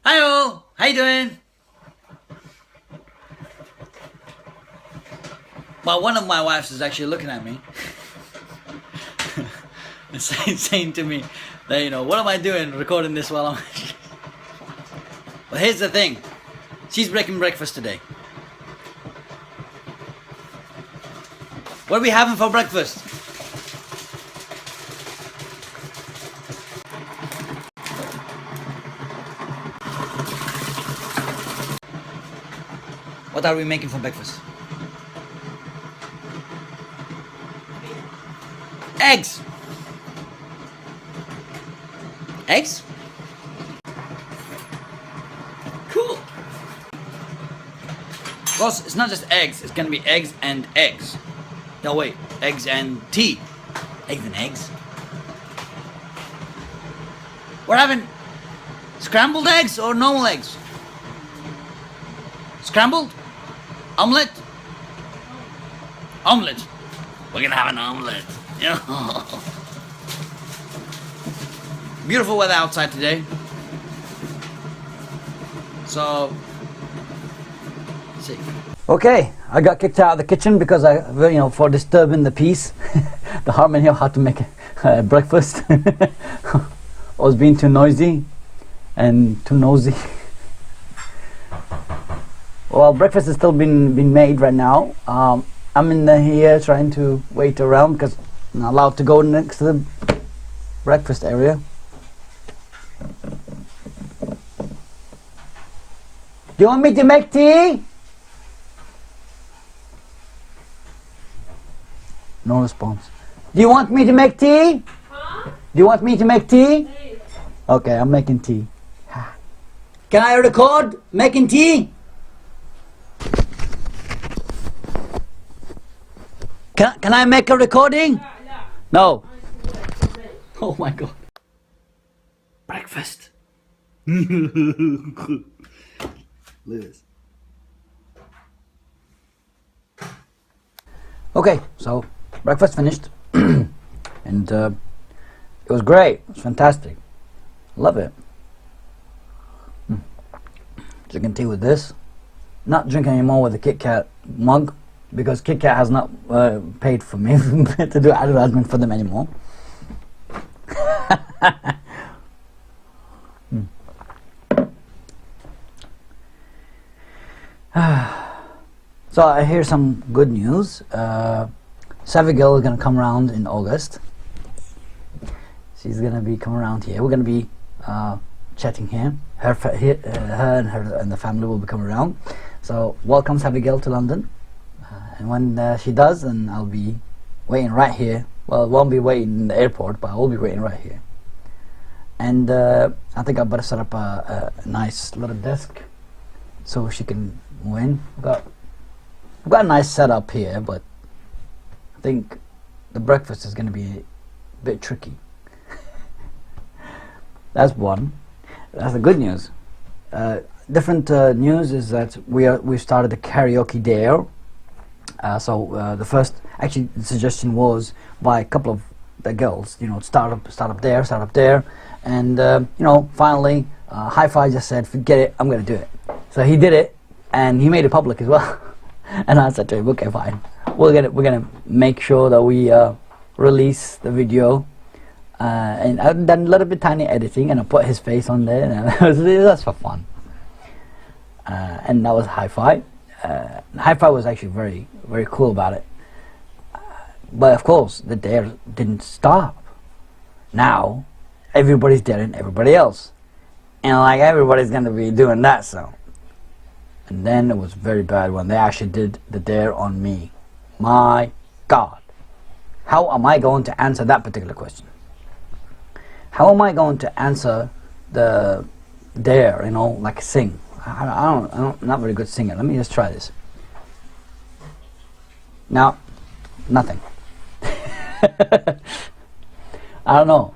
Hi all, how you doing? Well, one of my wives is actually looking at me and saying to me that, what am I doing recording this while I'm... Well, here's the thing. She's breaking breakfast today. What are we having for breakfast? What are we making for breakfast? Eggs! Eggs? Cool! Of course, it's not just eggs, it's gonna be eggs and eggs. No, wait, eggs and tea. Eggs and eggs? We're having scrambled eggs or normal eggs? Scrambled? Omelette? Omelette. We're gonna have an omelette. Beautiful weather outside today. So, let's see. Okay, I got kicked out of the kitchen because for disturbing the peace, the harmony of how to make breakfast. I was being too noisy and too nosy. Well, breakfast is still being made right now. I'm in here trying to wait around because I'm not allowed to go next to the breakfast area. Do you want me to make tea? No response. Do you want me to make tea? Huh? Do you want me to make tea? Please. Okay, I'm making tea. Can I record making tea? Can I make a recording? No. Oh my god. Breakfast. Look at this. Okay, so breakfast finished. And it was great. It was fantastic. Love it. Drinking tea with this. Not drinking anymore with the Kit Kat mug, because Kit Kat has not paid for me to do advertisement for them anymore. So I hear some good news. Savvy Girl is going to come around in August. She's going to be coming around here. We're going to be chatting here. Her and the family will be coming around. So welcome Savvy Girl to London. And when she does, then I'll be waiting right here. Well, I won't be waiting in the airport, but I will be waiting right here. And I think I better set up a nice little desk so she can win. I've got a nice setup here, but I think the breakfast is going to be a bit tricky. That's one. That's the good news. Different news is that we started the karaoke dare. So the first the suggestion was by a couple of the girls, start up there, and finally Hi-Fi just said, forget it, I'm gonna do it. So he did it, and he made it public as well. And I said to him, okay, fine, we're gonna make sure that we release the video, and I've done a little bit tiny editing, and I put his face on there, and that's for fun. And that was Hi-Fi. Hi-Fi was actually very, very cool about it. But of course, the dare didn't stop. Now, everybody's daring everybody else. And everybody's going to be doing that, so. And then it was very bad when they actually did the dare on me. My God. How am I going to answer that particular question? How am I going to answer the dare, sing? I'm not very good singer. Let me just try this. No, nothing. I don't know.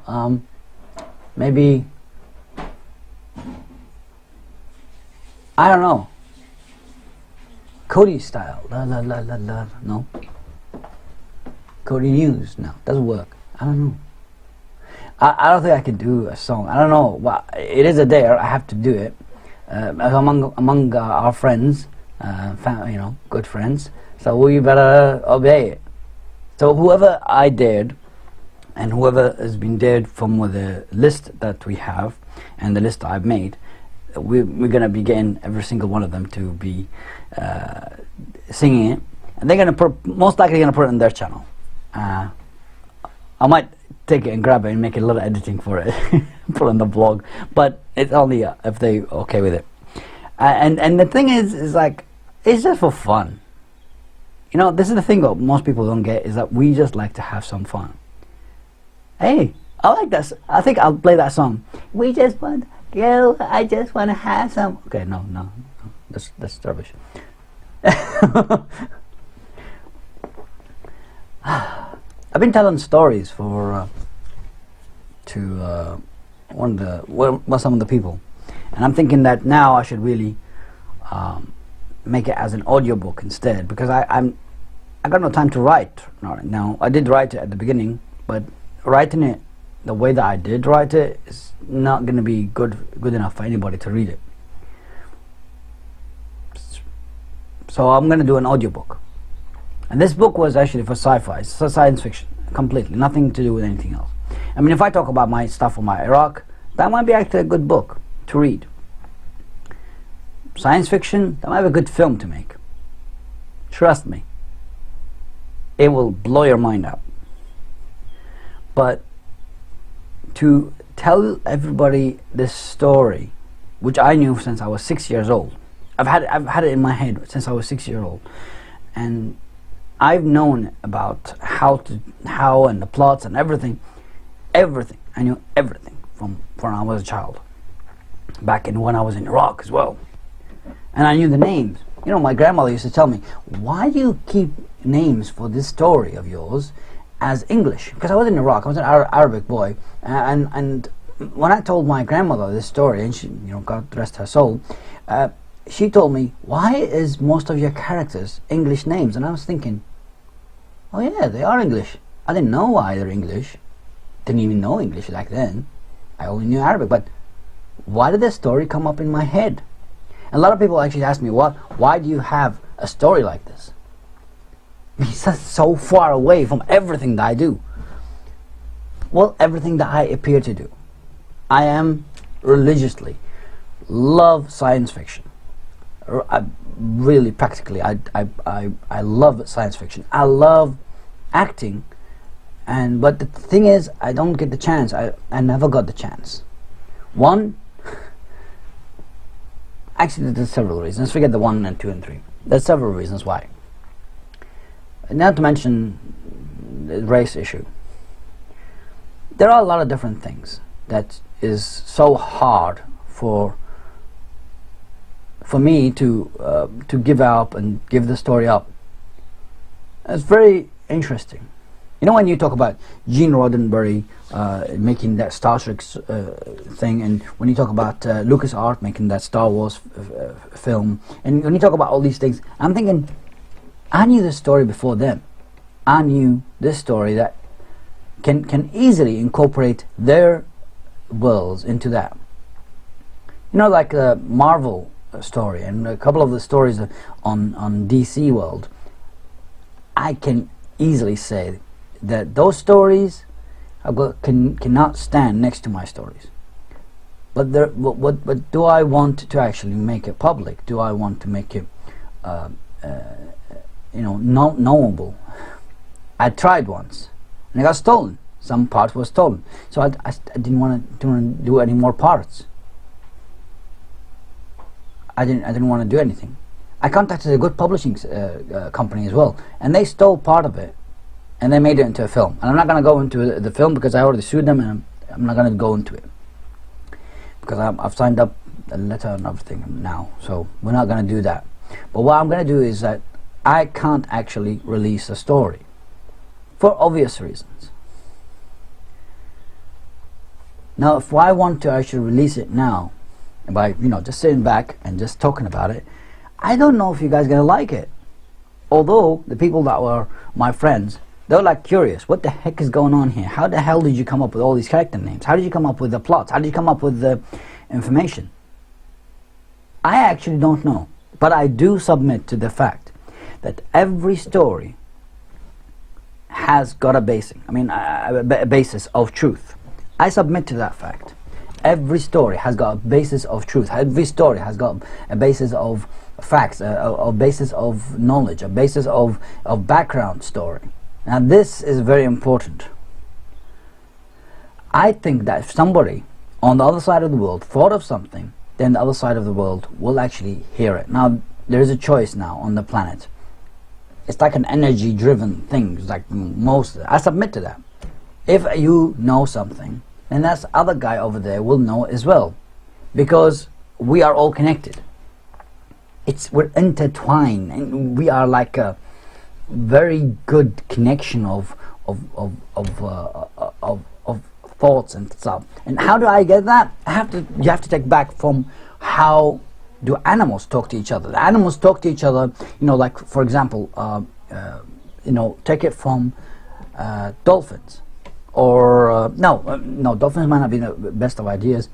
Maybe, I don't know. Cody style. La la la la la. No. Cody News. No, doesn't work. I don't know. I don't think I can do a song. I don't know. Well, it is a dare. I have to do it. among our friends, good friends. So we better obey it. So whoever I dared, and whoever has been dared from the list that we have, and the list I've made, we're going to be getting every single one of them to be singing it, and they're going to most likely going to put it on their channel. I might take it and grab it and make a little editing for it, put it on the blog, but it's only if they okay with it. And the thing is like, it's just for fun. You know, this is the thing that most people don't get, is that we just like to have some fun. Hey, I like that. I think I'll play that song. We just want, girl, I just want to have some. Okay, no, that's rubbish. I've been telling stories for to some of the people, and I'm thinking that now I should really make it as an audiobook instead, because I got no time to write right now. I did write it at the beginning, but writing it the way that I did write it is not going to be good enough for anybody to read it. So I'm going to do an audiobook, and this book was actually for sci-fi, so science fiction, completely nothing to do with anything else. I mean, if I talk about my stuff from my Iraq, that might be actually a good book to read. Science fiction, that might be a good film to make. Trust me, it will blow your mind out. But to tell everybody this story, which I knew since I was 6 years old, I've had it in my head since I was 6 years old, and I've known about how and the plots and everything. I knew everything from when I was a child, back in when I was in Iraq as well. And I knew the names. You know, my grandmother used to tell me, why do you keep names for this story of yours as English? Because I was in Iraq, I was an Arabic boy, and when I told my grandmother this story, and she, God rest her soul, she told me, why is most of your characters English names? And I was thinking, oh yeah, they are English. I didn't know why they're English. Didn't even know English back then. I only knew Arabic, but why did this story come up in my head? And a lot of people actually ask me, why do you have a story like this? It's so far away from everything that I do. Well, everything that I appear to do. I am religiously love science fiction. Really, practically, I love science fiction. I love acting, but the thing is, I don't get the chance. I never got the chance. One, actually, there's several reasons. Forget the 1 and 2 and 3. There's several reasons why. Not to mention the race issue. There are a lot of different things that is so hard for me to give up and give the story up. It's very interesting. You know, when you talk about Gene Roddenberry making that Star Trek thing, and when you talk about LucasArts making that Star Wars film, and when you talk about all these things, I'm thinking, I knew this story before them. I knew this story that can easily incorporate their worlds into that. You know, like the Marvel story and a couple of the stories on DC World, I can easily say that those stories cannot stand next to my stories. But do I want to actually make it public? Do I want to make it knowable? I tried once and it got stolen. Some parts were stolen, so I didn't want to do any more parts. I didn't want to do anything. I contacted a good publishing company as well, and they stole part of it, and they made it into a film. And I'm not going to go into the film because I already sued them, and I'm not going to go into it because I've signed up a letter and everything now. So we're not going to do that. But what I'm going to do is that I can't actually release a story for obvious reasons. Now, if I want to actually release it now, by just sitting back and just talking about it, I don't know if you guys are gonna like it. Although the people that were my friends, they're like curious, what the heck is going on here? How the hell did you come up with all these character names? How did you come up with the plots? How did you come up with the information? I actually don't know, but I do submit to the fact that every story has got a basis. I mean, a basis of truth. I submit to that fact. Every story has got a basis of truth. Every story has got a basis of facts, a basis of knowledge, a basis of background story. Now this is very important. I think that if somebody on the other side of the world thought of something, then the other side of the world will actually hear it. Now there is a choice now on the planet. It's like an energy driven thing, it's like most. I submit to that. If you know something, then that other guy over there will know as well, because we are all connected. We're intertwined, and we are like a very good connection of thoughts and stuff. And how do I get that? You have to take back from how do animals talk to each other. The animals talk to each other, like for example, take it from dolphins. Or no, dolphins might not be the best of ideas.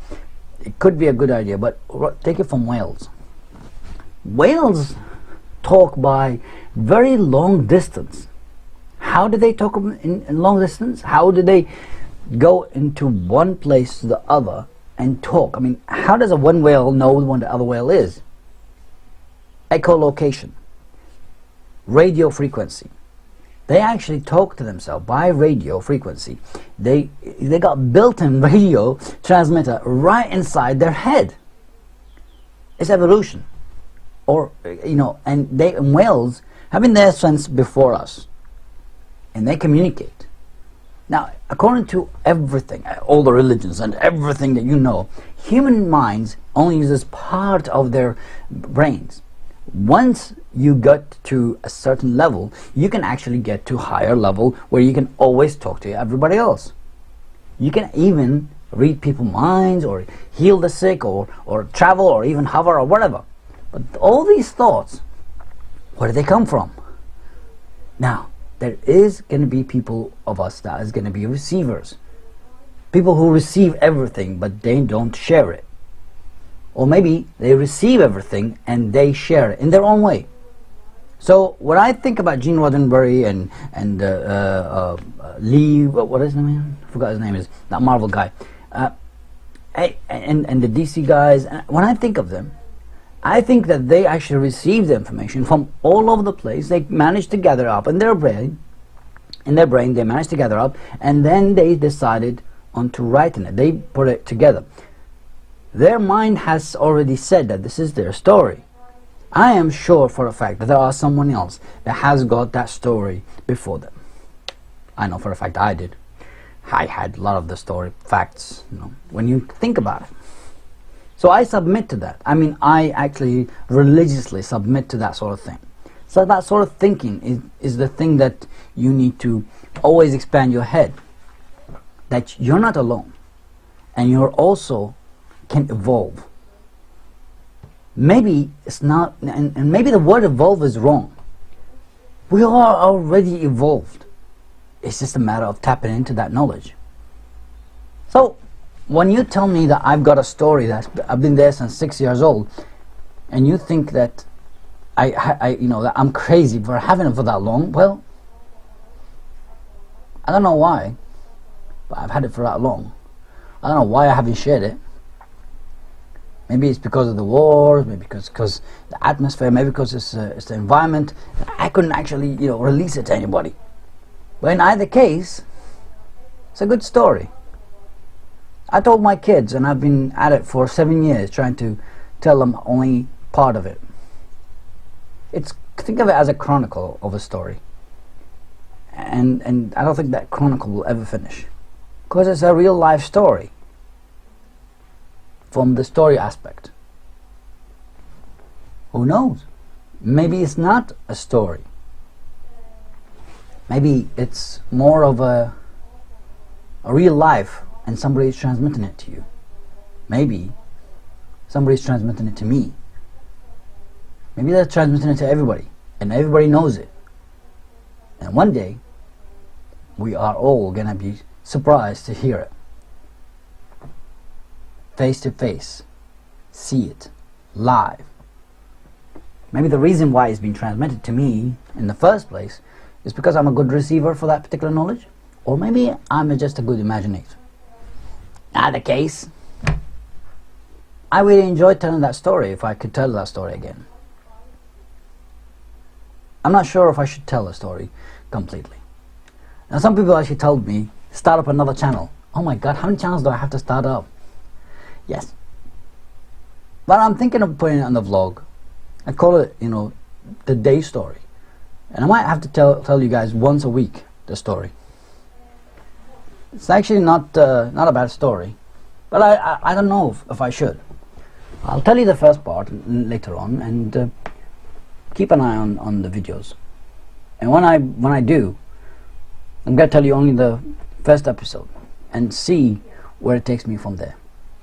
It could be a good idea, but take it from whales. Whales talk by very long distance. How do they talk in long distance? How do they go into one place to the other and talk? I mean, how does one whale know when the other whale is? Echolocation, radio frequency. They actually talk to themselves by radio frequency. They got built-in radio transmitter right inside their head. It's evolution. Or and whales have been there since before us, and they communicate. Now, according to everything, all the religions and everything that human minds only uses part of their brains. Once you get to a certain level, you can actually get to a higher level where you can always talk to everybody else. You can even read people's minds, or heal the sick, or travel, or even hover, or whatever. But all these thoughts, where do they come from? Now, there is going to be people of us that is going to be receivers. People who receive everything, but they don't share it. Or maybe they receive everything and they share it in their own way. So when I think about Gene Roddenberry and Lee, what is his name? I forgot his name is, that Marvel guy. And the DC guys, when I think of them, I think that they actually receive the information from all over the place. They managed to gather up in their brain. They managed to gather up, and then they decided on to writing it. They put it together. Their mind has already said that this is their story. I am sure for a fact that there are someone else that has got that story before them. I know for a fact I did. I had a lot of the story facts, when you think about it. So I submit to that. I mean, I actually religiously submit to that sort of thing. So that sort of thinking is the thing that you need to always expand your head. That you're not alone. And you're also can evolve. Maybe it's not, and maybe the word evolve is wrong. We are already evolved. It's just a matter of tapping into that knowledge. So, when you tell me that I've got a story that I've been there since 6 years old, and you think that that I'm crazy for having it for that long, well, I don't know why, but I've had it for that long. I don't know why I haven't shared it. Maybe it's because of the wars, maybe because the atmosphere, maybe because it's the environment. I couldn't actually, release it to anybody. But in either case, it's a good story. I told my kids, and I've been at it for 7 years, trying to tell them only part of it. Think of it as a chronicle of a story. And I don't think that chronicle will ever finish. Because it's a real life story. From the story aspect. Who knows? Maybe it's not a story. Maybe it's more of a real life, and somebody's transmitting it to you. Maybe somebody's transmitting it to me. Maybe they're transmitting it to everybody, and everybody knows it. And one day, we are all gonna be surprised to hear it. Face to face. See it. live. Maybe the reason why it's been transmitted to me in the first place is because I'm a good receiver for that particular knowledge, or maybe I'm just a good imaginator. Either case, I really enjoyed telling that story if I could tell that story again. I'm not sure if I should tell the story completely. Now some people actually told me, start up another channel. Oh my god, how many channels do I have to start up? Yes. But I'm thinking of putting it on the vlog. I call it, the day story. And I might have to tell you guys once a week the story. It's actually not a bad story. But I don't know if I should. I'll tell you the first part later on, and keep an eye on the videos. And when I do, I'm going to tell you only the first episode and see where it takes me from there.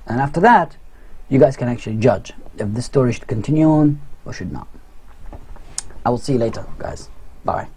And after that, you guys can actually judge if this story should continue on or should not. I will see you later, guys. Bye.